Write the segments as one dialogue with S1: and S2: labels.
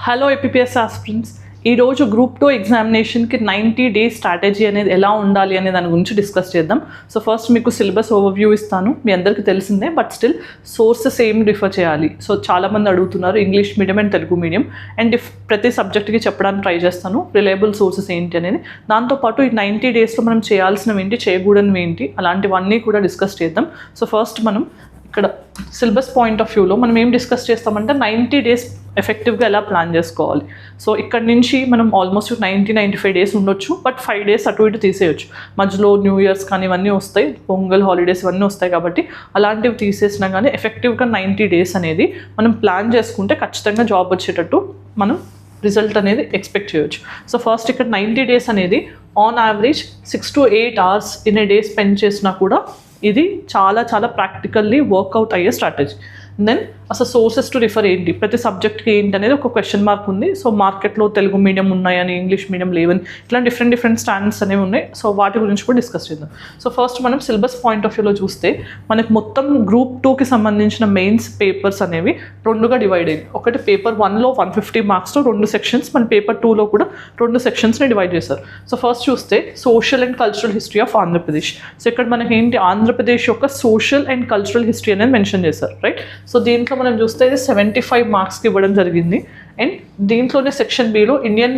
S1: Hello APPS aspirants, ఈరోజు group 2 ఎగ్జామినేషన్కి 90 days strategy అనేది ఎలా ఉండాలి అనే దాని గురించి డిస్కస్ చేద్దాం. సో ఫస్ట్ మీకు సిలబస్ ఓవర్వ్యూ ఇస్తాను. మీ అందరికీ తెలిసిందే, బట్ స్టిల్ సోర్సెస్ ఏం రిఫర్ చేయాలి. సో చాలామంది అడుగుతున్నారు English medium and Telugu medium, and ప్రతి సబ్జెక్ట్కి చెప్పడానికి ట్రై చేస్తాను రిలయబుల్ సోర్సెస్ ఏంటి అనేది. దాంతోపాటు ఈ 90 డేస్లో మనం చేయాల్సినవి ఏంటి, చేయకూడనివి ఏంటి, అలాంటివన్నీ కూడా డిస్కస్ చేద్దాం. సో ఫస్ట్ మనం ఇక్కడ సిలబస్ పాయింట్ ఆఫ్ వ్యూలో మనం ఏం డిస్కస్ చేస్తామంటే 90 డేస్ ఎఫెక్టివ్గా ఎలా ప్లాన్ చేసుకోవాలి. సో ఇక్కడ నుంచి మనం ఆల్మోస్ట్ 90-95 డేస్ ఉండొచ్చు, బట్ 5 డేస్ అటు ఇటు తీసేయచ్చు. మధ్యలో న్యూ ఇయర్స్ కానీ ఇవన్నీ వస్తాయి, పొంగల్ హాలిడేస్ ఇవన్నీ వస్తాయి కాబట్టి అలాంటివి తీసేసినా కానీ ఎఫెక్టివ్గా 90 డేస్ అనేది మనం ప్లాన్ చేసుకుంటే ఖచ్చితంగా జాబ్ వచ్చేటట్టు మనం రిజల్ట్ అనేది ఎక్స్పెక్ట్ చేయొచ్చు. సో ఫస్ట్ ఇక్కడ 90 డేస్ అనేది on average 6 to 8 hours in a day spend చేసినా కూడా ఇది చాలా చాలా ప్రాక్టికల్లీ వర్కౌట్ అయ్యే స్ట్రాటజీ. దెన్ అసలు సోర్సెస్ టు రిఫర్ ఏంటి, ప్రతి సబ్జెక్ట్కి ఏంటి అనేది ఒక క్వశ్చన్ మార్క్ ఉంది. సో మార్కెట్లో తెలుగు మీడియం ఉన్నాయని, ఇంగ్లీష్ మీడియం లేవని, ఇట్లా డిఫరెంట్ స్టాండర్డ్స్ అనేవి ఉన్నాయి. సో వాటి గురించి కూడా డిస్కస్ చేద్దాం. సో ఫస్ట్ మనం సిలబస్ పాయింట్ ఆఫ్ వ్యూలో చూస్తే మనకి మొత్తం గ్రూప్ 2కి సంబంధించిన మెయిన్స్ పేపర్స్ అనేవి రెండుగా డివైడ్ అయ్యింది. ఒకటి పేపర్ 1లో 150 మార్క్స్తో 2 సెక్షన్స్, మన పేపర్ 2లో కూడా 2 సెక్షన్స్ని డివైడ్ చేశారు. సో ఫస్ట్ చూస్తే social and cultural history of Andhra Pradesh. So ఇక్కడ మనకి ఏంటి, ఆంధ్రప్రదేశ్ యొక్క సోషల్ అండ్ కల్చరల్ హిస్టరీ అనేది మెన్షన్ చేశారు, రైట్. సో దీంట్లో మనం చూస్తే ఇది 75 మార్క్స్కి ఇవ్వడం జరిగింది. అండ్ దీంట్లోనే section below Indian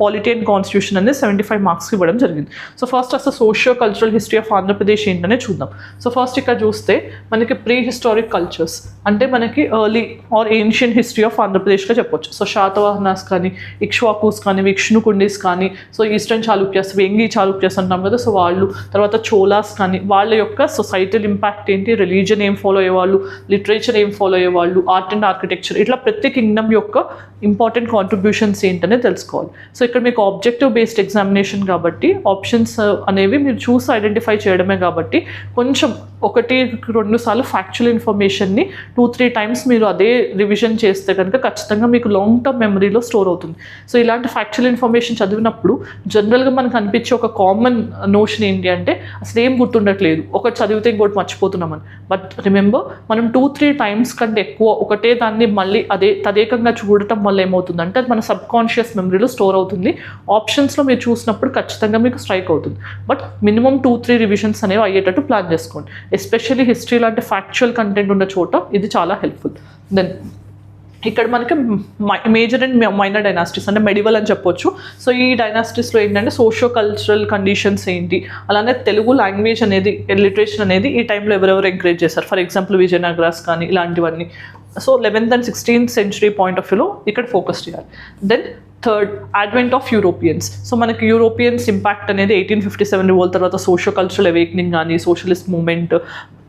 S1: polity and constitution అనేది 75 మార్క్స్కి ఇవ్వడం జరిగింది. సో ఫస్ట్ అసలు socio cultural history of Andhra Pradesh ఏంటనే చూద్దాం. సో ఫస్ట్ ఇక్కడ చూస్తే మనకి ప్రీ హిస్టారిక్ కల్చర్స్ అంటే మనకి early or ancient history of ఆంధ్రప్రదేశ్గా చెప్పొచ్చు. సో శాతవాహనాస్ కానీ, ఇక్ష్వాకుస్ కానీ, విష్ణుకుండీస్ కానీ, సో ఈస్టర్న్ చాళుక్యాస్, వెంగి చాళుక్యాస్ అంటాం కదా, సో వాళ్ళు, తర్వాత చోలాస్ కానీ, వాళ్ళ యొక్క సొసైటల్ ఇంపాక్ట్ ఏంటి, రిలీజన్ ఏం ఫాలో అయ్యేవాళ్ళు, లిటరేచర్ ఏం ఫాలో అయ్యేవాళ్ళు, ఆర్ట్ అండ్ ఆర్కిటెక్చర్, ఇట్లా ప్రతి కింగ్డమ్ యొక్క ఇంపార్టెంట్ కాంట్రిబ్యూషన్స్ ఏంటనే తెలుసుకోవాలి. సో ఇక్కడ మీకు ఆబ్జెక్టివ్ బేస్డ్ ఎగ్జామినేషన్ కాబట్టి ఆప్షన్స్ అనేవి మీరు చూసి ఐడెంటిఫై చేయడమే కాబట్టి కొంచెం 1-2 సార్లు ఫ్యాక్చువల్ ఇన్ఫర్మేషన్ని 2-3 టైమ్స్ మీరు అదే రివిజన్ చేస్తే కనుక ఖచ్చితంగా మీకు లాంగ్ టర్మ్ మెమరీలో స్టోర్ అవుతుంది. సో ఇలాంటి ఫ్యాక్చువల్ ఇన్ఫర్మేషన్ చదివినప్పుడు జనరల్గా మనకు అనిపించే ఒక కామన్ నోషన్ ఏంటి అంటే అసలు ఏం గుర్తుండట్లేదు, ఒకటి చదివితే ఇంకోటి మర్చిపోతున్నామని. బట్ రిమెంబర్, మనం 2-3 టైమ్స్ కంటే ఎక్కువ ఒకటే దాన్ని మళ్ళీ తదేకంగా చూడటం వల్ల ఏమవుతుందంటే అది మన సబ్ కాన్షియస్ మెమరీలో స్టోర్ అవుతుంది. ఆప్షన్స్లో మీరు చూసినప్పుడు ఖచ్చితంగా మీకు స్ట్రైక్ అవుతుంది. బట్ మినిమం 2-3 రివిజన్స్ అనేవి అయ్యేటట్టు ప్లాన్ చేసుకోండి. ఎస్పెషల్లీ హిస్టరీ లాంటి ఫ్యాక్చువల్ కంటెంట్ ఉన్న చోట ఇది చాలా హెల్ప్ఫుల్. దెన్ ఇక్కడ మనకి మేజర్ అండ్ మైనర్ డైనాసిటీస్ అంటే మెడివల్ అని చెప్పొచ్చు. సో ఈ డైనాసిటీస్లో ఏంటంటే సోషియో కల్చరల్ కండిషన్స్ ఏంటి, అలానే తెలుగు లాంగ్వేజ్ అనేది, లిటరేచర్ అనేది ఈ టైంలో ఎవరెవరు ఎంకరేజ్ చేశారు. ఫర్ ఎగ్జాంపుల్ విజయనగరాస్ కానీ ఇలాంటివన్నీ. So 11th and 16th century point of వ్యూలో ఇక్కడ ఫోకస్ చేయాలి. Then third, advent of Europeans. So మనకి యూరోపియన్స్ ఇంపాక్ట్ అనేది 1857 రివోల్ట్ తర్వాత సోషియో కల్చరల్ అవేక్నింగ్ కానీ, సోషలిస్ట్ మూవ్మెంట్,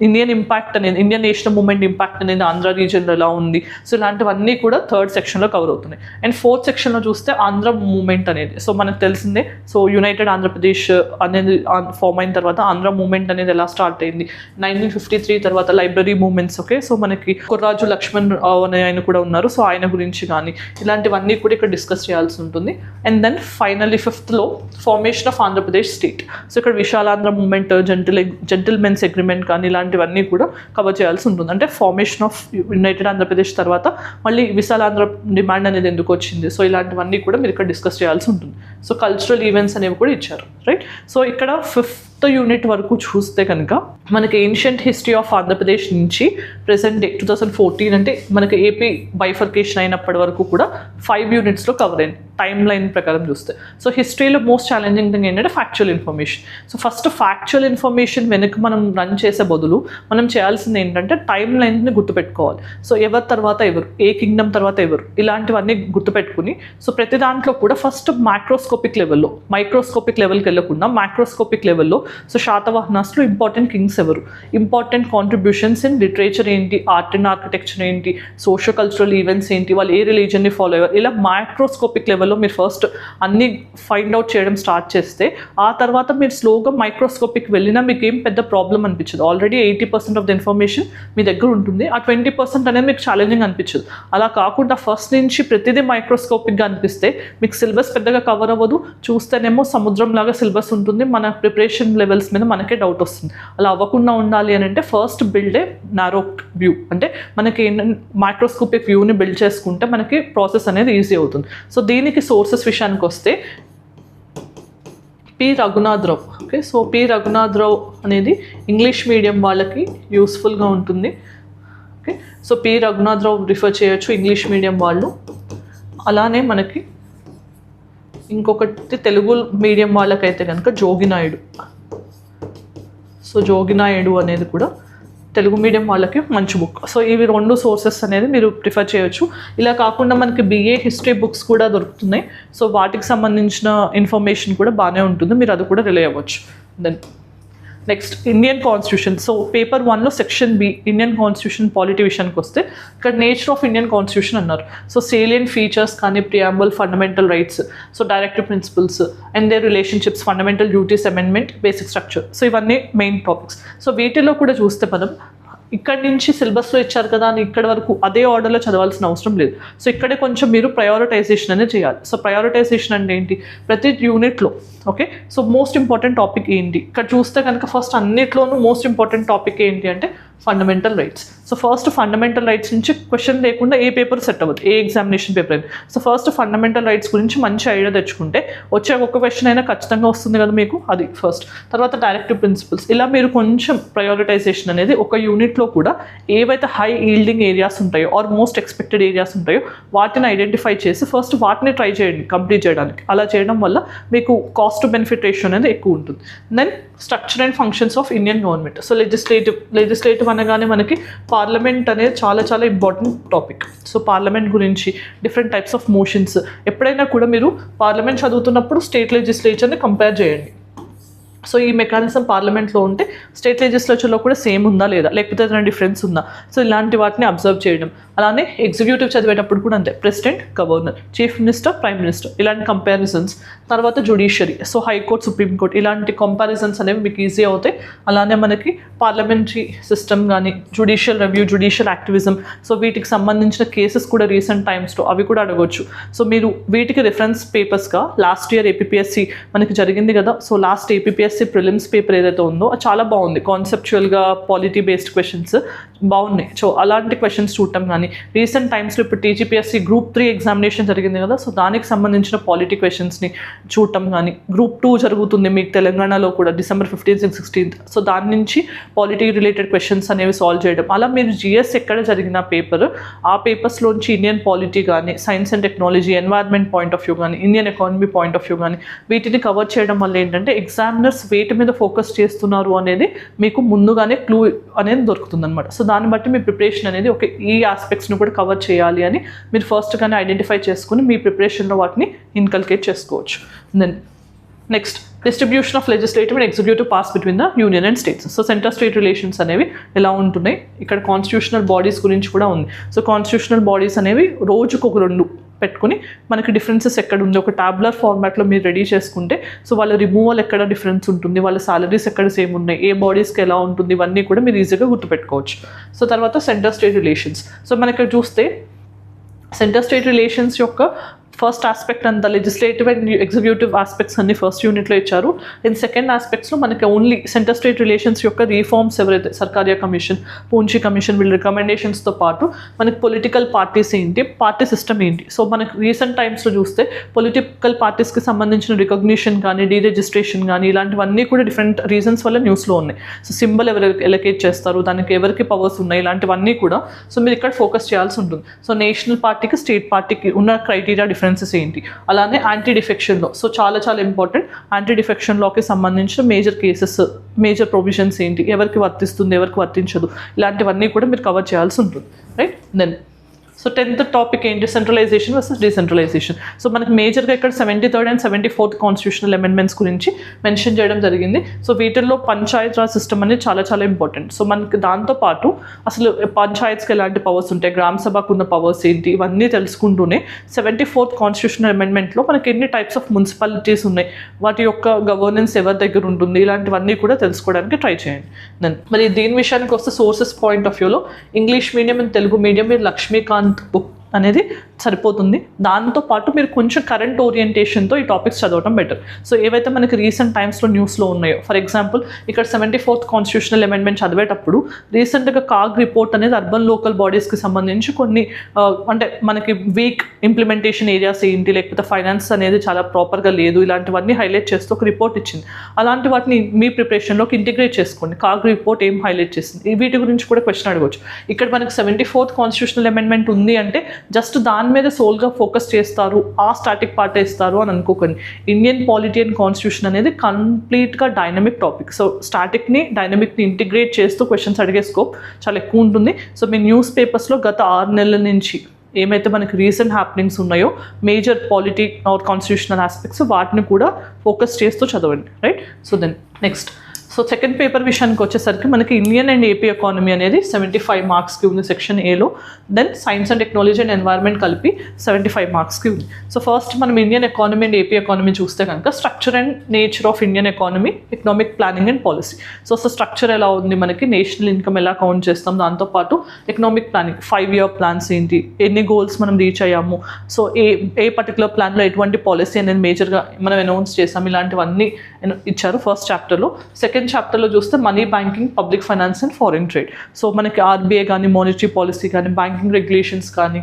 S1: ఇండియన్ ఇంపాక్ట్ అనేది, ఇండియన్ నేషనల్ మూవ్మెంట్ ఇంపాక్ట్ అనేది ఆంధ్ర రీజన్లో ఎలా ఉంది. సో ఇలాంటివన్నీ కూడా థర్డ్ సెక్షన్లో కవర్ అవుతున్నాయి. అండ్ ఫోర్త్ సెక్షన్లో చూస్తే ఆంధ్ర మూవ్మెంట్ అనేది, సో మనకు తెలిసిందే. సో యునైటెడ్ ఆంధ్రప్రదేశ్ అనేది ఫామ్ అయిన తర్వాత ఆంధ్ర మూవ్మెంట్ అనేది ఎలా స్టార్ట్ అయింది, 1953 తర్వాత లైబ్రరీ మూవ్మెంట్స్. ఓకే, సో మనకి కొర్రాజు లక్ష్మణ్ అనే ఆయన కూడా ఉన్నారు, సో ఆయన గురించి కానీ ఇలాంటివన్నీ కూడా ఇక్కడ డిస్కస్ చేయాల్సి ఉంటుంది. And then finally 5th formation of Andhra Pradesh state. So ఇక్కడ విశాలాంధ్ర మూవ్మెంట్, జెంటిల్మెన్స్ అగ్రిమెంట్ కానీ ఇలాంటివన్నీ కూడా కవర్ చేయాల్సి ఉంటుంది. అంటే ఫార్మేషన్ ఆఫ్ యునైటెడ్ ఆంధ్రప్రదేశ్ తర్వాత మళ్ళీ విశాలాంధ్ర డిమాండ్ అనేది ఎందుకు వచ్చింది, సో ఇలాంటివన్నీ కూడా మీరు ఇక్కడ డిస్కస్ చేయాల్సి ఉంటుంది. సో కల్చరల్ ఈవెంట్స్ అనేవి కూడా ఇచ్చారు, రైట్. సో ఇక్కడ 5th యూనిట్ వరకు చూస్తే కనుక మనకి ఏన్షియంట్ హిస్టరీ ఆఫ్ ఆంధ్రప్రదేశ్ నుంచి ప్రెసెంట్ డే 2014 అంటే మనకి ఏపీ బైఫర్కేషన్ అయినప్పటి వరకు కూడా 5 యూనిట్స్లో కవర్ అయింది టైమ్ లైన్ ప్రకారం చూస్తే. సో హిస్టరీలో మోస్ట్ ఛాలెంజింగ్ థింగ్ ఏంటంటే factual information. So first factual information వెనక్కి మనం రన్ చేసే బదులు మనం చేయాల్సింది ఏంటంటే టైమ్ లైన్ని గుర్తుపెట్టుకోవాలి. సో ఎవరి తర్వాత ఎవరు, ఏ కింగ్డమ్ తర్వాత ఎవరు, ఇలాంటివన్నీ గుర్తుపెట్టుకుని సో ప్రతి దాంట్లో కూడా ఫస్ట్ మైక్రోస్కోపిక్ లెవెల్లో, మైక్రోస్కోపిక్ లెవెల్కి వెళ్ళకుండా మైక్రోస్కోపిక్ లెవెల్లో సో శాతవాహనాస్లో ఇంపార్టెంట్ కింగ్స్ ఎవరు, ఇంపార్టెంట్ కాంట్రిబ్యూషన్స్ ఇన్ లిటరేచర్ ఏంటి, ఆర్ట్ అండ్ ఆర్కిటెక్చర్ ఏంటి, సోషియో కల్చరల్ ఈవెంట్స్ ఏంటి, వాళ్ళు ఏ రిలీజన్ని ఫాలో అయ్యారు, ఇలా మైక్రోస్కోపిక్ లెవెల్లో మీరు ఫస్ట్ అన్ని ఫైండ్ అవుట్ చేయడం స్టార్ట్ చేస్తే ఆ తర్వాత మీరు స్లోగా మైక్రోస్కోపిక్ వెళ్ళినా మీకు ఏం పెద్ద ప్రాబ్లం అనిపించదు. ఆల్రెడీ 80% ఆఫ్ ద ఇన్ఫర్మేషన్ మీ దగ్గర ఉంటుంది, ఆ 20% అనేది మీకు ఛాలెంజింగ్ అనిపించదు. అలా కాకుండా ఫస్ట్ నుంచి ప్రతిదీ మైక్రోస్కోపిక్గా అనిపిస్తే మీకు సిలబస్ పెద్దగా కవర్ అవ్వదు. చూస్తేనేమో సముద్రం లాగా సిలబస్ ఉంటుంది, మన ప్రిపరేషన్ లెవెల్స్ మీద మనకే డౌట్ వస్తుంది. అలా అవ్వకుండా ఉండాలి అని అంటే first build a narrow view, అంటే మనకి మైక్రోస్కోపిక్ వ్యూని బిల్డ్ చేసుకుంటే మనకి ప్రాసెస్ అనేది ఈజీ అవుతుంది. సో దీనికి సోర్సెస్ విషయానికి వస్తే పి రఘునాథ్ రావు. ఓకే, సో పి రఘునాథ్ రావు అనేది ఇంగ్లీష్ మీడియం వాళ్ళకి యూస్ఫుల్గా ఉంటుంది. ఓకే, సో పి రఘునాథ్ రావు రిఫర్ చేయొచ్చు ఇంగ్లీష్ మీడియం వాళ్ళు. అలానే మనకి ఇంకొకటి తెలుగు మీడియం వాళ్ళకైతే కనుక జోగినాయుడు. సో జోగినాయుడు అనేది కూడా తెలుగు మీడియం వాళ్ళకి మంచి బుక్. సో ఇవి 2 సోర్సెస్ అనేది మీరు ప్రిఫర్ చేయొచ్చు. ఇలా కాకుండా మనకి BA హిస్టరీ బుక్స్ కూడా దొరుకుతున్నాయి. సో వాటికి సంబంధించిన ఇన్ఫర్మేషన్ కూడా బాగానే ఉంటుంది, మీరు అది కూడా రిలే అవ్వచ్చు. Then next Indian constitution. So paper 1లో section B Indian constitution polity విషయానికి వస్తే ఇక్కడ నేచర్ ఆఫ్ ఇండియన్ కాన్స్టిట్యూషన్ అన్నారు. సో సేలియన్ ఫీచర్స్ కానీ preamble, fundamental rights, so directive principles and their relationships, fundamental duties amendment, basic structure. So ఇవన్నీ main topics. So వీటిలో కూడా చూస్తే మనం ఇక్కడి నుంచి సిలబస్లో ఇచ్చారు కదా అని ఇక్కడ వరకు అదే ఆర్డర్లో చదవాల్సిన అవసరం లేదు. సో ఇక్కడే కొంచెం మీరు ప్రయారిటైజేషన్ అనేది చేయాలి. సో ప్రయారిటైజేషన్ అంటే ఏంటి, ప్రతి యూనిట్లో okay so most important topic ఏంటి, ఇక్కడ చూస్తే కనుక ఫస్ట్ అన్నిట్లోనూ మోస్ట్ ఇంపార్టెంట్ టాపిక్ ఏంటి అంటే fundamental rights. So first fundamental rights నుంచి క్వశ్చన్ లేకుండా ఏ పేపర్ సెట్ అవ్వదు, ఏ ఎగ్జామినేషన్ పేపర్ అయినా. సో ఫస్ట్ ఫండమెంటల్ రైట్స్ గురించి మంచి ఐడియా తెచ్చుకుంటే వచ్చే ఒక క్వశ్చన్ అయినా ఖచ్చితంగా వస్తుంది కదా మీకు, అది ఫస్ట్. తర్వాత డైరెక్టివ్ ప్రిన్సిపల్స్. ఇలా మీరు కొంచెం ప్రయారిటైజేషన్ అనేది ఒక యూనిట్లో కూడా ఏవైతే హై ఈల్డింగ్ ఏరియాస్ ఉంటాయో ఆర్ మోస్ట్ ఎక్స్పెక్టెడ్ ఏరియాస్ ఉంటాయో వాటిని ఐడెంటిఫై చేసి ఫస్ట్ వాటిని ట్రై చేయండి కంప్లీట్ చేయడానికి. అలా చేయడం వల్ల మీకు కాస్ట్ టు బెనిఫిట్ రేషియో అనేది ఎక్కువ ఉంటుంది. Then structure and functions of Indian government. So legislative అనగానే మనకి పార్లమెంట్ అనేది చాలా చాలా ఇంపార్టెంట్ టాపిక్. సో పార్లమెంట్ గురించి డిఫరెంట్ టైప్స్ ఆఫ్ మోషన్స్, ఎప్పుడైనా కూడా మీరు పార్లమెంట్ చదువుతున్నప్పుడు స్టేట్ లెజిస్లేచర్ని కంపేర్ చేయండి. సో ఈ మెకానిజం పార్లమెంట్లో ఉంటే స్టేట్ లెజిస్లేచర్లో కూడా సేమ్ ఉందా లేదా, లేకపోతే ఏదైనా డిఫరెన్స్ ఉందా, సో ఇలాంటి వాటిని అబ్జర్వ్ చేయడం. అలానే ఎగ్జిక్యూటివ్ చదివేటప్పుడు కూడా అంతే, president, governor, chief minister, prime minister, ఇలాంటి కంపారిజన్స్. తర్వాత జ్యుడిషియరీ, సో హైకోర్టు, సుప్రీంకోర్టు, ఇలాంటి కంపారిజన్స్ అనేవి మీకు ఈజీ అవుతాయి. అలానే మనకి పార్లమెంటరీ సిస్టమ్ కానీ, judicial review, judicial activism, so వీటికి సంబంధించిన కేసెస్ కూడా రీసెంట్ టైమ్స్లో అవి కూడా అడగవచ్చు. సో మీరు వీటికి రిఫరెన్స్ పేపర్స్గా లాస్ట్ ఇయర్ ఏపీఎస్సి మనకి జరిగింది కదా, so last APSC prelims paper ఏదైతే ఉందో అది చాలా బాగుంది, కాన్సెప్చువల్గా పాలిటీ బేస్డ్ క్వశ్చన్స్ బాగున్నాయి. సో అలాంటి క్వశ్చన్స్ చూడటం కానీ, రీసెంట్ టైమ్స్లో ఇప్పుడు టీజీపీఎస్సీ గ్రూప్ 3 ఎగ్జామినేషన్ జరిగింది కదా, సో దానికి సంబంధించిన పాలిటీ క్వశ్చన్స్ని చూడటం కానీ, గ్రూప్ 2 జరుగుతుంది మీకు తెలంగాణలో కూడా December 15th and 16th, so దాని నుంచి పాలిటీ రిలేటెడ్ క్వశ్చన్స్ అనేవి సాల్వ్ చేయడం. అలా మీరు జిఎస్ ఎక్కడ జరిగిన పేపర్, ఆ పేపర్స్లోంచి ఇండియన్ పాలిటీ కానీ, science and technology, environment point of view కానీ, Indian economy point of view కానీ, వీటిని కవర్ చేయడం వల్ల ఏంటంటే ఎగ్జామినర్స్ వేటి మీద ఫోకస్ చేస్తున్నారు అనేది మీకు ముందుగానే క్లూ అనేది దొరుకుతుంది అనమాట. సో దాన్ని బట్టి మీ ప్రిపరేషన్ అనేది ఒక ఈ ఆస్పెక్ట్స్ని కూడా కవర్ చేయాలి అని మీరు ఫస్ట్గానే ఐడెంటిఫై చేసుకుని మీ ప్రిపరేషన్లో వాటిని ఇన్కల్కేట్ చేసుకోవచ్చు. Then next distribution of legislative and executive parts between the union and states. So centre state relations అనేవి ఎలా ఉంటున్నాయి, ఇక్కడ కాన్స్టిట్యూషనల్ బాడీస్ గురించి కూడా ఉంది. సో కాన్స్టిట్యూషనల్ బాడీస్ అనేవి రోజుకు ఒక 2 పెట్టుకుని మనకి డిఫరెన్సెస్ ఎక్కడ ఉంది ఒక టాబ్లర్ ఫార్మాట్లో మీరు రెడీ చేసుకుంటే, సో వాళ్ళ రిమూవల్ ఎక్కడ డిఫరెన్స్ ఉంటుంది, వాళ్ళ సాలరీస్ ఎక్కడ సేమ్ ఉన్నాయి, ఏ బాడీస్కి ఎలా ఉంటుంది, ఇవన్నీ కూడా మీరు ఈజీగా గుర్తుపెట్టుకోవచ్చు. సో తర్వాత సెంటర్ స్టేట్ రిలేషన్స్. సో మనకి ఇక్కడ చూస్తే సెంటర్ స్టేట్ రిలేషన్స్ యొక్క ఫస్ట్ ఆస్పెక్ట్ అంతా లెజిస్లేటివ్ అండ్ ఎగ్జిక్యూటివ్ ఆస్పెక్ట్స్ అన్ని ఫస్ట్ యూనిట్లో ఇచ్చారు. అండ్ సెకండ్ ఆస్పెక్ట్స్లో మనకి ఓన్లీ సెంటర్ స్టేట్ రిలేషన్స్ యొక్క రీఫార్మ్స్ ఎవరైతే సర్కారియా కమిషన్, పూంచి కమిషన్, వీళ్ళ రికమెండేషన్స్తో పాటు మనకి పొలిటికల్ పార్టీస్ ఏంటి, పార్టీ సిస్టమ్ ఏంటి. సో మనకి రీసెంట్ టైమ్స్లో చూస్తే పొలిటికల్ పార్టీస్కి సంబంధించిన రికగ్నిషన్ కానీ, డీరిజిస్ట్రేషన్ కానీ, ఇలాంటివన్నీ కూడా డిఫరెంట్ రీజన్స్ వల్ల న్యూస్లో ఉన్నాయి. సో సింబల్ ఎవరు ఎలకేట్ చేస్తారు, దానికి ఎవరికి పవర్స్ ఉన్నాయి, ఇలాంటివన్నీ కూడా సో మీరు ఇక్కడ ఫోకస్ చేయాల్సి ఉంటుంది. సో నేషనల్ పార్టీకి, స్టేట్ పార్టీకి ఉన్న క్రైటీరియా డిఫరెన్సెస్ ఏంటి. అలానే యాంటీ డిఫెక్షన్ లా, సో చాలా చాలా ఇంపార్టెంట్. యాంటీ డిఫెక్షన్ లాకి సంబంధించిన మేజర్ కేసెస్, మేజర్ ప్రొవిజన్స్ ఏంటి, ఎవరికి వర్తిస్తుంది, ఎవరికి వర్తించదు, ఇలాంటివన్నీ కూడా మీరు కవర్ చేయాల్సి ఉంటుంది, right. Then so 10th topic ఏంటి, సెంట్రలైజేషన్ వర్సెస్ డీసెంట్రలైజేషన్. సో మనకి మేజర్గా ఇక్కడ 73rd and 74th constitutional amendments గురించి మెన్షన్ చేయడం జరిగింది. సో వీటిల్లో పంచాయత్ రాజ్ సిస్టమ్ అనేది చాలా చాలా ఇంపార్టెంట్. సో మనకి దాంతోపాటు అసలు పంచాయత్స్కి ఎలాంటి పవర్స్ ఉంటాయి, గ్రామ సభకు ఉన్న పవర్స్ ఏంటి, ఇవన్నీ తెలుసుకుంటూనే 74th కాన్స్టిట్యూషనల్ అమెండ్మెంట్లో మనకి ఎన్ని టైప్స్ ఆఫ్ మున్సిపాలిటీస్ ఉన్నాయి, వాటి యొక్క గవర్నెన్స్ ఎవరి దగ్గర ఉంటుంది, ఇలాంటివన్నీ కూడా తెలుసుకోవడానికి ట్రై చేయండి. దెన్ మరి దీని విషయానికి వస్తే సోర్సెస్ పాయింట్ ఆఫ్ వ్యూలో English medium and Telugu medium మీరు లక్ష్మీకాంత్ బుక్ అనేది సరిపోతుంది. దాంతోపాటు మీరు కొంచెం కరెంట్ ఓరియంటేషన్తో ఈ టాపిక్స్ చదవడం బెటర్. సో ఏవైతే మనకి రీసెంట్ టైమ్స్లో న్యూస్లో ఉన్నాయో, ఫర్ ఎగ్జాంపుల్ ఇక్కడ 74th కాన్స్టిట్యూషనల్ అమెండ్మెంట్ చదివేటప్పుడు రీసెంట్గా కాగ్ రిపోర్ట్ అనేది అర్బన్ లోకల్ బాడీస్కి సంబంధించి కొన్ని అంటే మనకి వీక్ ఇంప్లిమెంటేషన్ ఏరియాస్ ఏంటి, లేకపోతే ఫైనాన్స్ అనేది చాలా ప్రాపర్గా లేదు, ఇలాంటివన్నీ హైలైట్ చేస్తూ ఒక రిపోర్ట్ ఇచ్చింది. అలాంటి వాటిని మీ ప్రిపరేషన్లోకి ఇంటిగ్రేట్ చేసుకోండి. కాగ్ రిపోర్ట్ ఏం హైలైట్ చేసింది, వీటి గురించి కూడా క్వశ్చన్ అడగవచ్చు. ఇక్కడ మనకి 74th కాన్స్టిట్యూషనల్ అమెండ్మెంట్ ఉంది అంటే జస్ట్ దాని మీద సోల్గా ఫోకస్ చేస్తారు, ఆ స్టాటిక్ పార్ట్ ఇస్తారు అని అనుకోకండి. ఇండియన్ పాలిటీ అండ్ కాన్స్టిట్యూషన్ అనేది కంప్లీట్గా డైనమిక్ టాపిక్. సో స్టాటిక్ని డైనమిక్ని ఇంటిగ్రేట్ చేస్తూ క్వశ్చన్స్ అడిగే స్కోప్ చాలా ఎక్కువ ఉంటుంది. సో మీ న్యూస్ పేపర్స్లో గత 6 నెలల నుంచి ఏమైతే మనకి రీసెంట్ హ్యాపెనింగ్స్ ఉన్నాయో, major polity or constitutional aspects, వాటిని కూడా ఫోకస్ చేస్తూ చదవండి, right. So then next, so second paper విషయానికి వచ్చేసరికి మనకి ఇండియన్ అండ్ ఏపీ ఎకానమీ అనేది 75 మార్క్స్కి ఉంది సెక్షన్ ఏలో. Then science and technology and environment కలిపి 75 మార్క్స్కి ఉంది. సో ఫస్ట్ మనం Indian economy and AP economy చూస్తే కనుక structure and nature of Indian economy, economic planning and policy. So structure ఎలా ఉంది, మనకి నేషనల్ ఇన్కమ్ ఎలా కౌంట్ చేస్తాం, దాంతోపాటు ఎకనామిక్ ప్లానింగ్, 5-year ప్లాన్స్ ఏంటి, ఎన్ని గోల్స్ మనం రీచ్ అయ్యాము, సో ఏ పర్టికులర్ ప్లాన్లో ఎటువంటి పాలసీ అనేది మేజర్గా మనం అనౌన్స్ చేసాం, ఇలాంటివన్నీ ఇచ్చారు ఫస్ట్ చాప్టర్లో. సెకండ్ చాప్టర్లో చూస్తే money banking, public finance and foreign trade. So మనకి ఆర్బీఐ కానీ, మానిటరీ పాలసీ కానీ, బ్యాంకింగ్ రెగ్యులేషన్స్ కానీ,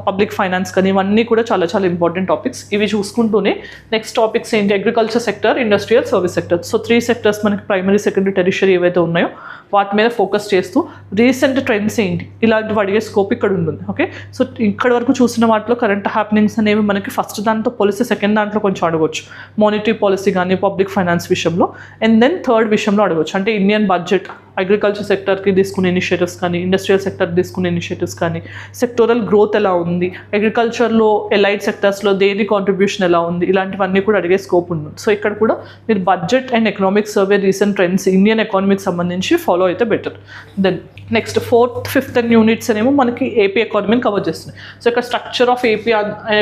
S1: పబ్లిక్ ఫైనాన్స్ కానీ, ఇవన్నీ కూడా చాలా చాలా ఇంపార్టెంట్ టాపిక్స్. ఇవి చూసుకుంటూనే నెక్స్ట్ టాపిక్స్ ఏంటి, agriculture sector, industrial, service sector. So 3 sectors మనకి ప్రైమరీ, సెకండరీ, టెరిషరీ ఏవైతే ఉన్నాయో వాటి మీద ఫోకస్ చేస్తూ రీసెంట్ ట్రెండ్స్ ఏంటి, ఇలాంటివి అడిగే స్కోప్ ఇక్కడ ఉంటుంది. ఓకే, సో ఇక్కడ వరకు చూసిన వాటిలో కరెంట్ హ్యాపెనింగ్స్ అనేవి మనకి ఫస్ట్ దాంతో పోలిస్తే సెకండ్ దాంట్లో కొంచెం అడగవచ్చు, మానిటరీ పాలసీ కానీ, పబ్లిక్ ఫైనాన్స్ విషయంలో. అండ్ దెన్ థర్డ్ విషయంలో అడగవచ్చు, అంటే ఇండియన్ బడ్జెట్, అగ్రికల్చర్ సెక్టర్కి తీసుకునే ఇనిషియేటివ్స్ కానీ, ఇండస్ట్రియల్ సెక్టర్ తీసుకునే ఇనిషియేటివ్స్ కానీ, సెక్టోరల్ గ్రోత్ ఎలా ఉంది, అగ్రికల్చర్లో ఎలైడ్ సెక్టర్స్లో దేని కాంట్రిబ్యూషన్ ఎలా ఉంది, ఇలాంటివన్నీ కూడా అడిగే స్కోప్ ఉంది. సో ఇక్కడ కూడా మీరు budget and economic survey recent trends Indian ఎకానమీకి సంబంధించి ఫాలో అయితే better. Then next 4th, 5th units అనేమో మనకి ఏపీ ఎకానమీని కవర్ చేస్తున్నాయి. సో ఇక్కడ structure of AP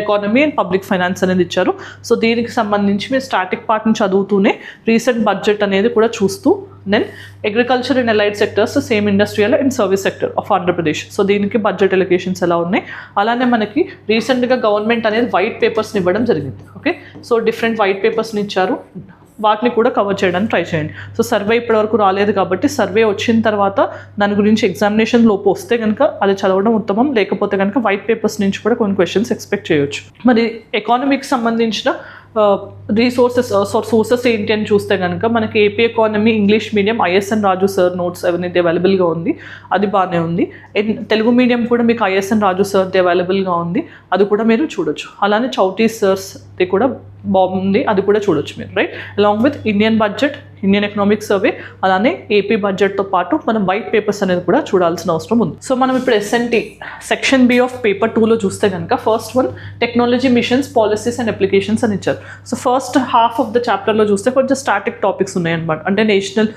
S1: economy and public finance అనేది ఇచ్చారు. సో దీనికి సంబంధించి మీరు స్టాటిక్ పార్ట్ని చదువుతూనే రీసెంట్ బడ్జెట్ అనేది కూడా చూస్తూ, then agriculture and allied sectors, same industrial and service sector of Andhra Pradesh. So దీనికి బడ్జెట్ ఎలొకేషన్స్ ఎలా ఉన్నాయి, అలానే మనకి రీసెంట్గా గవర్నమెంట్ అనేది వైట్ పేపర్స్ని ఇవ్వడం జరిగింది. ఓకే, సో డిఫరెంట్ వైట్ పేపర్స్ని ఇచ్చారు, వాటిని కూడా కవర్ చేయడానికి ట్రై చేయండి. సో సర్వే ఇప్పటివరకు రాలేదు కాబట్టి సర్వే వచ్చిన తర్వాత దాని గురించి ఎగ్జామినేషన్ లోపు వస్తే కనుక అది చదవడం ఉత్తమం, లేకపోతే కనుక వైట్ పేపర్స్ నుంచి కూడా కొన్ని క్వశ్చన్స్ ఎక్స్పెక్ట్ చేయొచ్చు. మరి ఎకానమీకి సంబంధించిన సోర్సెస్ ఏంటి అని చూస్తే కనుక మనకి AP economy English medium ISN Raju sir notes అవన్నీ అవైలబుల్గా ఉంది, అది బాగానే ఉంది. తెలుగు మీడియం కూడా మీకు ఐఎస్ఎన్ రాజు సార్ది అవైలబుల్గా ఉంది, అది కూడా మీరు చూడొచ్చు. అలానే చౌటీ సర్స్ది కూడా బాగుంది, అది కూడా చూడొచ్చు మీరు, right. Along with Indian budget, Indian economic survey, అలానే ఏపీ బడ్జెట్తో పాటు మనం వైట్ పేపర్స్ అనేది కూడా చూడాల్సిన అవసరం ఉంది. సో మనం ఇప్పుడు SNT section B of paper 2లో చూస్తే కనుక first one technology missions, policies and applications అని ఇచ్చారు. So first half of the చాప్టర్లో చూస్తే కొంచెం స్టాటిక్ టాపిక్స్ ఉన్నాయన్నమాట, అంటే national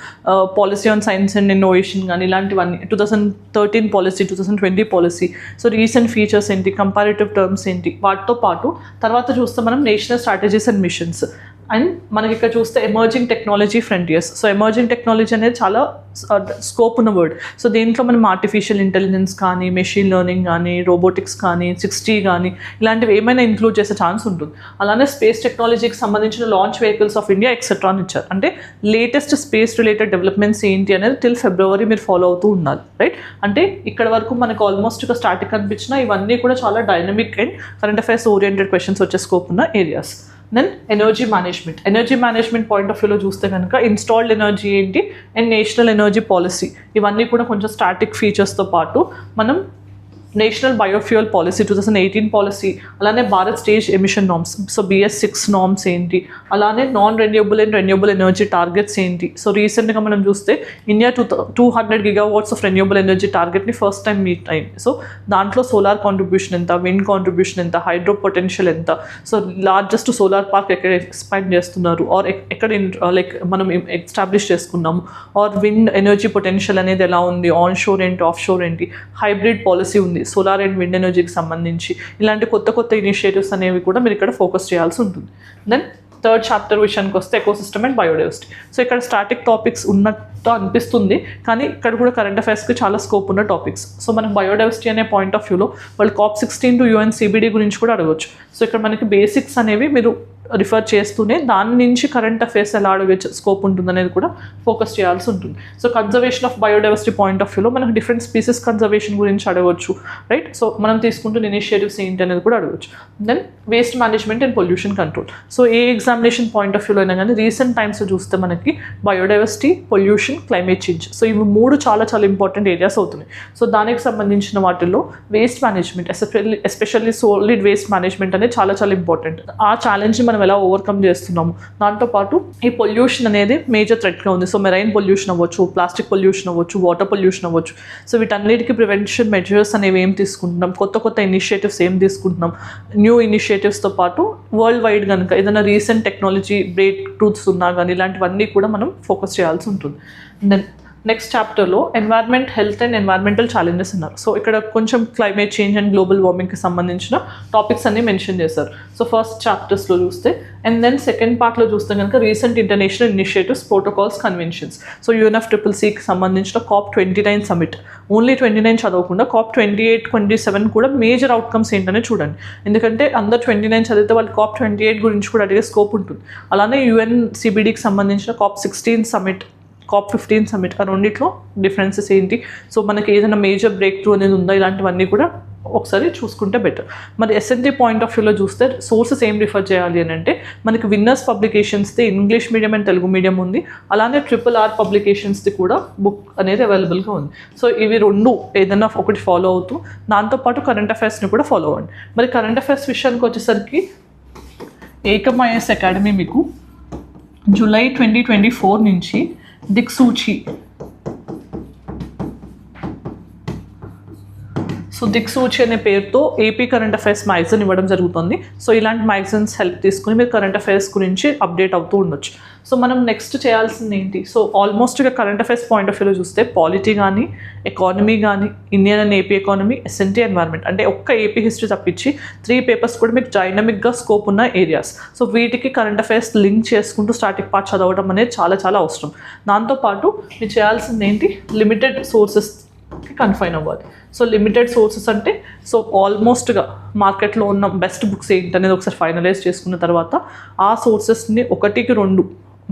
S1: policy on science and innovation కానీ ఇలాంటివన్నీ, 2013 policy, 2020 policy, so recent features ఏంటి, కంపారిటివ్ టర్మ్స్ ఏంటి, వాటితో పాటు తర్వాత చూస్తే మనం national strategies and missions. And మనకి ఇక్కడ చూస్తే emerging technology frontiers. So emerging technology అనేది చాలా స్కోప్ ఉన్న వర్డ్. సో దీంట్లో మనం ఆర్టిఫిషియల్ ఇంటెలిజెన్స్ కానీ, మెషిన్ లెర్నింగ్ కానీ, రోబోటిక్స్ కానీ, 6G కానీ ఇలాంటివి ఏమైనా ఇంక్లూడ్ చేసే ఛాన్స్ ఉంటుంది. అలానే స్పేస్ టెక్నాలజీకి సంబంధించిన launch vehicles of India etcetera అని ఇచ్చారు. అంటే లేటెస్ట్ స్పేస్ రిలేటెడ్ డెవలప్మెంట్స్ ఏంటి అనేది టిల్ ఫిబ్రవరి మీరు ఫాలో అవుతూ ఉండాలి, రైట్. అంటే ఇక్కడ వరకు మనకు ఆల్మోస్ట్ ఒక స్టాటిక్ అనిపించిన ఇవన్నీ కూడా చాలా dynamic and current affairs oriented questions వచ్చే స్కోప్ ఉన్న areas. Then energy management point of వ్యూలో చూస్తే కనుక ఇన్స్టాల్డ్ ఎనర్జీ ఏంటి అండ్ నేషనల్ ఎనర్జీ పాలసీ, ఇవన్నీ కూడా కొంచెం స్టాటిక్ ఫీచర్స్తో పాటు మనం నేషనల్ బయోఫ్యూయల్ పాలసీ 2018 పాలసీ, అలానే Bharat stage emission norms, so BS6 norms ఏంటి, అలానే non renewable and renewable energy targets ఏంటి. సో రీసెంట్గా మనం చూస్తే India 200 GW of renewable energy టార్గెట్ని ఫస్ట్ టైం మీట్ అయింది. సో దాంట్లో సోలార్ కాంట్రిబ్యూషన్ ఎంత, విండ్ కాంట్రిబ్యూషన్ ఎంత, హైడ్రో పొటెన్షియల్ ఎంత, సో లార్జెస్ట్ సోలార్ పార్క్ ఎక్కడ ఎక్స్పాండ్ చేస్తున్నారు, ఆర్ ఎక్కడ లైక్ మనం ఎస్టాబ్లిష్ చేసుకున్నాము, ఆర్ విండ్ ఎనర్జీ పొటెన్షియల్ అనేది ఎలా ఉంది, ఆన్ షోర్ ఏంటి, ఆఫ్ షోర్ ఏంటి, హైబ్రిడ్ పాలసీ ఉంది సోలార్ అండ్ విండ్ ఎనర్జీకి సంబంధించి. ఇలాంటి కొత్త కొత్త ఇనిషియేటివ్స్ అనేవి కూడా మీరు ఇక్కడ ఫోకస్ చేయాల్సి ఉంటుంది. దెన్ థర్డ్ చాప్టర్ విషయానికి వస్తే ఎకోసిస్టమ్ అండ్ బయోడైవర్సిటీ. సో ఇక్కడ స్టాటిక్ టాపిక్స్ ఉన్నట్టు అనిపిస్తుంది, కానీ ఇక్కడ కూడా కరెంట్ అఫైర్స్కి చాలా స్కోప్ ఉన్న టాపిక్స్. సో మనకు బయోడైవర్సిటీ అనే పాయింట్ ఆఫ్ వ్యూలో వాళ్ళు COP16 టు UNCBD గురించి కూడా అడగవచ్చు. సో ఇక్కడ మనకి బేసిక్స్ అనేవి మీరు రిఫర్ చేస్తూనే దాని నుంచి కరెంట్ అఫైర్స్ ఎలా అడిగే స్కోప్ ఉంటుంది అనేది కూడా ఫోకస్ చేయాల్సి ఉంటుంది. So conservation of biodiversity point of వ్యూలో మనకు డిఫరెంట్ స్పీసెస్ కన్జర్వేషన్ గురించి అడగవచ్చు, రైట్. సో మనం తీసుకుంటున్న ఇనిషియేటివ్స్ ఏంటి అనేది కూడా అడగవచ్చు. Then waste management and pollution control. So ఏ ఎగ్జామినేషన్ పాయింట్ ఆఫ్ వ్యూలో అయినా కానీ రీసెంట్ టైమ్స్ చూస్తే మనకి biodiversity, pollution, climate change, so ఇవి మూడు చాలా చాలా ఇంపార్టెంట్ ఏరియాస్ అవుతున్నాయి. సో దానికి సంబంధించిన వాటిల్లో waste management, especially solid waste management అనేది చాలా చాలా ఇంపార్టెంట్. ఆ ఛాలెంజ్ని మనం ఎలా ఓవర్కమ్ చేస్తున్నాము. దాంతోపాటు ఈ పొల్యూషన్ అనేది మేజర్ థ్రెట్గా ఉంది. సో మెరైన్ పొల్యూషన్ అవ్వచ్చు, ప్లాస్టిక్ పొల్యూషన్ అవ్వచ్చు, వాటర్ పొల్యూషన్ అవ్వచ్చు. సో వీటన్నిటికీ ప్రివెన్షన్ మెజర్స్ అనేవి ఏం తీసుకుంటున్నాం, కొత్త ఇనిషియేటివ్స్ ఏం తీసుకుంటున్నాం, న్యూ ఇనిషియేటివ్స్తో పాటు వరల్డ్ వైడ్ కనుక ఏదైనా రీసెంట్ టెక్నాలజీ బ్రేక్ ట్రూత్స్ ఉన్నా కానీ ఇలాంటివన్నీ కూడా మనం ఫోకస్ చేయాల్సి ఉంటుంది. దెన్ నెక్స్ట్ చాప్టర్లో environment, health and environmental challenges ఉన్నారు. సో ఇక్కడ కొంచెం క్లైమేట్ చేంజ్ అండ్ గ్లోబల్ వార్మింగ్కి సంబంధించిన టాపిక్స్ అన్ని మెన్షన్ చేశారు. సో ఫస్ట్ చాప్టర్స్లో చూస్తే, అండ్ దెన్ సెకండ్ పార్ట్లో చూస్తే కనుక recent international initiatives, protocols, conventions. So UNFCCCకి సంబంధించిన COP29 సమిట్, ఓన్లీ 29 చదవకుండా COP28, 27 కూడా మేజర్ అవుట్కమ్స్ ఏంటనే చూడండి. ఎందుకంటే అందరు 29 చదివితే వాళ్ళు COP28 గురించి కూడా అడిగే స్కోప్ ఉంటుంది. అలానే UNCBDకి సంబంధించిన COP16 సమిట్, COP15 సమిట్, ఆ రెండిట్లో డిఫరెన్సెస్ ఏంటి, సో మనకి ఏదైనా మేజర్ బ్రేక్ త్రూ అనేది ఉందా, ఇలాంటివన్నీ కూడా ఒకసారి చూసుకుంటే బెటర్. మరి SNT పాయింట్ ఆఫ్ వ్యూలో చూస్తే సోర్సెస్ ఏం రిఫర్ చేయాలి అని అంటే మనకి విన్నర్స్ పబ్లికేషన్స్ది English medium and Telugu medium ఉంది. అలానే RRR పబ్లికేషన్స్ది కూడా బుక్ అనేది అవైలబుల్గా ఉంది. సో ఇవి రెండు ఏదైనా ఒకటి ఫాలో అవుతూ దాంతోపాటు కరెంట్ అఫైర్స్ని కూడా ఫాలో అవ్వండి. మరి కరెంట్ అఫైర్స్ విషయానికి వచ్చేసరికి ఏకమ్-IAS అకాడమీ మీకు జూలై 2024 నుంచి దిక్సూచి, సో దిక్సూచి అనే పేరుతో AP కరెంట్ అఫైర్స్ మ్యాగజైన్ ఇవ్వడం జరుగుతుంది. సో ఇలాంటి మ్యాగజైన్స్ హెల్ప్ తీసుకుని మీరు కరెంట్ అఫైర్స్ గురించి అప్డేట్ అవుతూ ఉండొచ్చు. సో మనం నెక్స్ట్ చేయాల్సింది ఏంటి, సో ఆల్మోస్ట్గా కరెంట్ అఫైర్స్ పాయింట్ ఆఫ్ వ్యూలో చూస్తే పాలిటీ కానీ, ఎకానమీ కానీ, Indian and AP economy, SNT environment, అంటే ఒక్క AP హిస్టరీ తప్పించి 3 పేపర్స్ కూడా మీకు డైనమిక్గా స్కోప్ ఉన్న ఏరియాస్. సో వీటికి కరెంట్ అఫైర్స్ లింక్ చేసుకుంటూ స్టాటిక్ పార్ట్ చదవడం అనేది చాలా చాలా అవసరం. దాంతోపాటు మీరు చేయాల్సింది ఏంటి, లిమిటెడ్ సోర్సెస్కి కన్ఫైన్ అవ్వాలి. సో లిమిటెడ్ సోర్సెస్ అంటే సో ఆల్మోస్ట్గా మార్కెట్లో ఉన్న బెస్ట్ బుక్స్ ఏంటనేది ఒకసారి ఫైనలైజ్ చేసుకున్న తర్వాత ఆ సోర్సెస్ని 1కి 2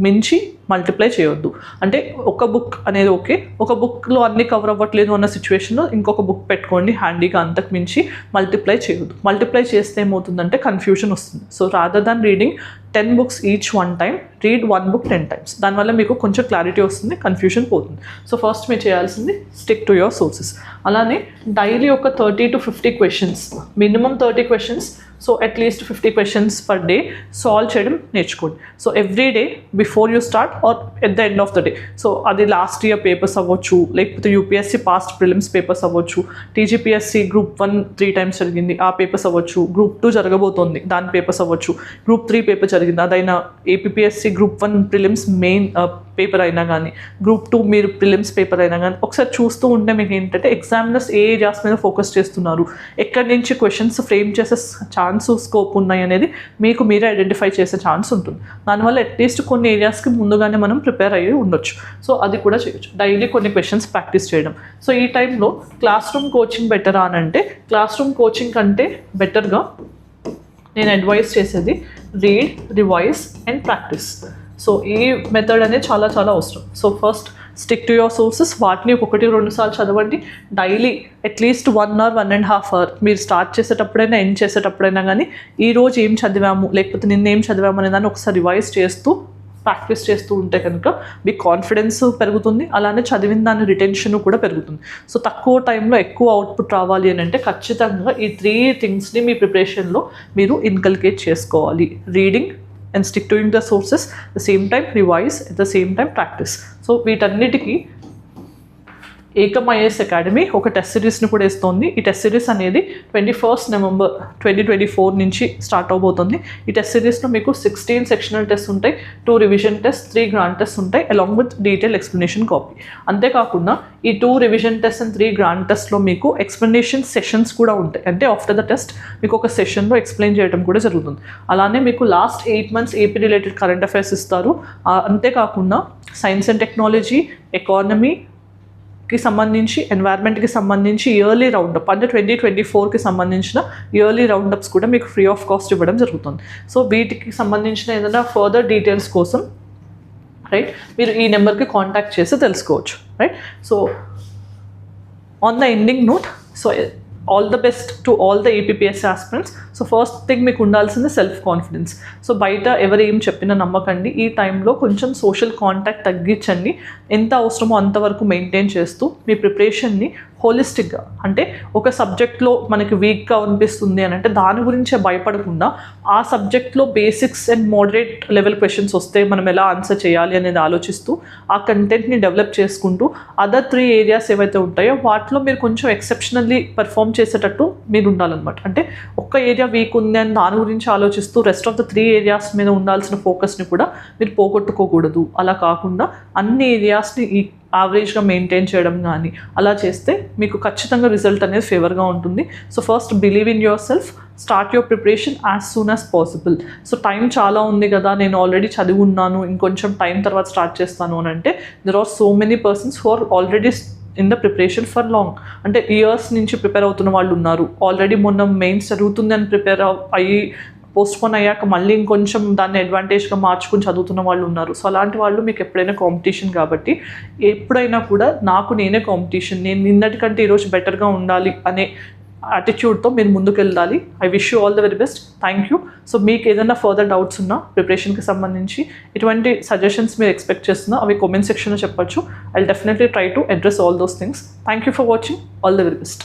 S1: మించి మల్టిప్లై చేయొద్దు. అంటే ఒక బుక్ అనేది ఓకే, ఒక బుక్లో అన్ని కవర్ అవ్వట్లేదు అన్న సిచ్యువేషన్లో ఇంకొక బుక్ పెట్టుకోండి హ్యాండీగా, అంతకు మించి మల్టిప్లై చేయొద్దు. మల్టిప్లై చేస్తే ఏమవుతుందంటే కన్ఫ్యూషన్ వస్తుంది. So rather than reading 10 books each one time, read 1 book 10 times. దానివల్ల మీకు కొంచెం క్లారిటీ వస్తుంది, కన్ఫ్యూషన్ పోతుంది. సో ఫస్ట్ మీరు చేయాల్సింది స్టిక్ టు యువర్ సోర్సెస్. అలానే డైలీ ఒక 30 to 50 questions, minimum 30 questions, so at least 50 questions per day solve చేయడం నేర్చుకోండి. So every day before you start or at the end of the day. So అది last year papers అవ్వచ్చు, లేకపోతే UPSC past prelims papers అవ్వచ్చు, TGPSC Group 1 3 times జరిగింది ఆ papers అవ్వచ్చు, Group 2 జరగబోతోంది దాని పేపర్స్ అవ్వచ్చు, Group 3 పేపర్ జరిగింది అదైనా, APPSC Group 1 prelims main paper అయినా కానీ, Group 2 మీరు ప్రిలిమ్స్ పేపర్ అయినా కానీ ఒకసారి చూస్తూ ఉంటే మీకు ఏంటంటే ఎగ్జామినర్స్ ఏ ఏరియాస్ మీద ఫోకస్ చేస్తున్నారు, ఎక్కడి నుంచి క్వశ్చన్స్ ఫ్రేమ్ చేసే ఛాన్స్, స్కోప్ ఉన్నాయి అనేది మీకు మీరే ఐడెంటిఫై చేసే ఛాన్స్ ఉంటుంది. దానివల్ల అట్లీస్ట్ కొన్ని ఏరియాస్కి ముందుగానే మనం ప్రిపేర్ అయ్యి ఉండొచ్చు. సో అది కూడా చేయొచ్చు, డైలీ కొన్ని క్వశ్చన్స్ ప్రాక్టీస్ చేయడం. సో ఈ టైంలో క్లాస్ రూమ్ కోచింగ్ బెటరా అని అంటే, క్లాస్ రూమ్ కోచింగ్ కంటే బెటర్గా నేను అడ్వైస్ చేసేది read, revise and practice. So ఈ మెథడ్ అనేది చాలా చాలా అవసరం. So first stick to your sources, వాటిని 1-2 సార్లు చదవండి డైలీ, అట్లీస్ట్ 1 hour 1.5 hour. మీరు స్టార్ట్ చేసేటప్పుడైనా ఎండ్ చేసేటప్పుడైనా కానీ ఈరోజు ఏం చదివాము లేకపోతే నిన్న ఏం చదివాము అనే దాన్ని ఒకసారి రివైజ్ చేస్తూ ప్రాక్టీస్ చేస్తూ ఉంటే కనుక మీ కాన్ఫిడెన్స్ పెరుగుతుంది, అలానే చదివిన దాని రిటెన్షన్ కూడా పెరుగుతుంది. సో తక్కువ టైంలో ఎక్కువ అవుట్పుట్ రావాలి అని అంటే ఖచ్చితంగా ఈ 3 థింగ్స్ని మీ ప్రిపరేషన్లో మీరు ఇన్కల్కేట్ చేసుకోవాలి. Reading and stick to the sources, the same time revise, at the same time practice. So వీటన్నిటికీ ఏకమ్ ఐఏఎస్ అకాడమీ ఒక టెస్ట్ సిరీస్ని కూడా ఇస్తోంది. ఈ టెస్ట్ సిరీస్ అనేది 21 నవంబర్ 2024 నుంచి స్టార్ట్ అవబోతుంది. ఈ టెస్ట్ సిరీస్లో మీకు 16 సెక్షనల్ టెస్ట్ ఉంటాయి, 2 రివిజన్ టెస్ట్, 3 గ్రాండ్ టెస్ట్ ఉంటాయి along with detail explanation copy. అంతేకాకుండా ఈ 2 రివిజన్ టెస్ట్ అండ్ 3 గ్రాండ్ టెస్ట్లో మీకు ఎక్స్ప్లెనేషన్ సెషన్స్ కూడా ఉంటాయి. అంటే ఆఫ్టర్ ద టెస్ట్ మీకు ఒక సెషన్లో ఎక్స్ప్లెయిన్ చేయడం కూడా జరుగుతుంది. అలానే మీకు last 8 months AP related current affairs ఇస్తారు. అంతేకాకుండా సైన్స్ అండ్ టెక్నాలజీ, ఎకానమీకి సంబంధించి, ఎన్వైర్న్మెంట్కి సంబంధించి ఇయర్లీ రౌండప్ అంటే 2024కి సంబంధించిన ఇయర్లీ రౌండప్స్ కూడా మీకు ఫ్రీ ఆఫ్ కాస్ట్ ఇవ్వడం జరుగుతుంది. సో వీటికి సంబంధించిన ఏదైనా ఫర్దర్ డీటెయిల్స్ కోసం రైట్ మీరు ఈ నెంబర్కి కాంటాక్ట్ చేసి తెలుసుకోవచ్చు. Right, so on the ending note, so all the best to all the APPS aspirants. So first thing మీకు ఉండాల్సింది సెల్ఫ్ కాన్ఫిడెన్స్. సో బయట ఎవరు ఏం చెప్పినా నమ్మకండి. ఈ టైంలో కొంచెం సోషల్ కాంటాక్ట్ తగ్గించండి. ఎంత అవసరమో అంతవరకు మెయింటైన్ చేస్తూ మీ ప్రిపరేషన్ని హోలిస్టిక్గా, అంటే ఒక సబ్జెక్ట్లో మనకి వీక్గా అనిపిస్తుంది అని అంటే దాని గురించే భయపడకుండా ఆ సబ్జెక్ట్లో basics and moderate level questions వస్తే మనం ఎలా ఆన్సర్ చేయాలి అనేది ఆలోచిస్తూ ఆ కంటెంట్ని డెవలప్ చేసుకుంటూ అదర్ 3 ఏరియాస్ ఏవైతే ఉంటాయో వాటిలో మీరు కొంచెం ఎక్సెప్షనల్లీ పర్ఫామ్ చేసేటట్టు మీరు ఉండాలన్నమాట. అంటే ఒక్క ఏరియా వీక్ ఉంది అని దాని గురించి ఆలోచిస్తూ రెస్ట్ ఆఫ్ ద 3 ఏరియాస్ మీద ఉండాల్సిన ఫోకస్ని కూడా మీరు పోగొట్టుకోకూడదు. అలా కాకుండా అన్ని ఏరియాస్ని యావరేజ్గా మెయింటైన్ చేయడం కానీ అలా చేస్తే మీకు ఖచ్చితంగా రిజల్ట్ అనేది ఫేవర్గా ఉంటుంది. So first believe in your self, start your preparation as soon as possible. So time చాలా ఉంది కదా, నేను ఆల్రెడీ చదివి ఉన్నాను, ఇంకొంచెం టైం తర్వాత స్టార్ట్ చేస్తాను అని అంటే there are so many persons who are already in the preparation for long. అంటే ఇయర్స్ నుంచి ప్రిపేర్ అవుతున్న వాళ్ళు ఉన్నారు. ఆల్రెడీ మొన్న మెయిన్స్ జరుగుతుంది అని ప్రిపేర్ అయ్యి పోస్ట్పోన్ అయ్యాక మళ్ళీ ఇంకొంచెం దాన్ని అడ్వాంటేజ్గా మార్చుకుని చదువుతున్న వాళ్ళు ఉన్నారు. సో అలాంటి వాళ్ళు మీకు ఎప్పుడైనా కాంపిటీషన్, కాబట్టి ఎప్పుడైనా కూడా నాకు నేనే కాంపిటీషన్, నేను నిన్నటికంటే ఈరోజు బెటర్గా ఉండాలి అనే యాటిట్యూడ్తో మీరు ముందుకు వెళ్ళాలి. I wish you all the very best. Thank you. So మీకు ఏదైనా ఫర్దర్ డౌట్స్ ఉన్నా ప్రిపరేషన్కి సంబంధించి ఎటువంటి సజెషన్స్ మీరు ఎక్స్పెక్ట్ చేస్తున్నా అవి కామెంట్ సెక్షన్లో చెప్పొచ్చు. I will definitely try to address all those things. Thank you for watching. All the very best.